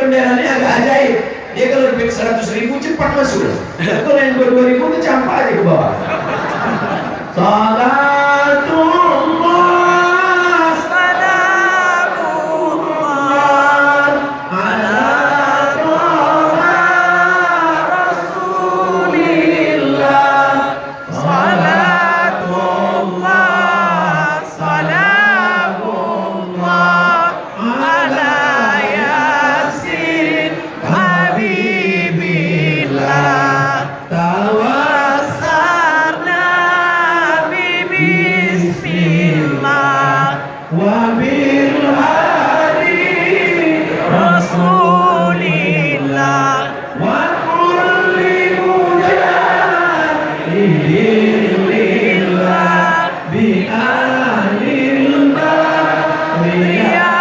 benderanya agak ajaib. Dia kalau duit 100.000 cepat masuk. Kalau yang 2.000 itu campak aja ke bawah. Salatullah salamullah ala toha rasulillah. Salatullah salamullah ala yasin habibillah. Tawassarna bismillah wa bil hadi rasulillah wa kulli mujahidin lillah bi ahlil bari ya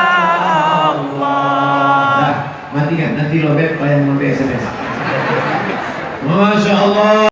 Allah. Matikan nanti lo bet yang mau SMS. Masya Allah.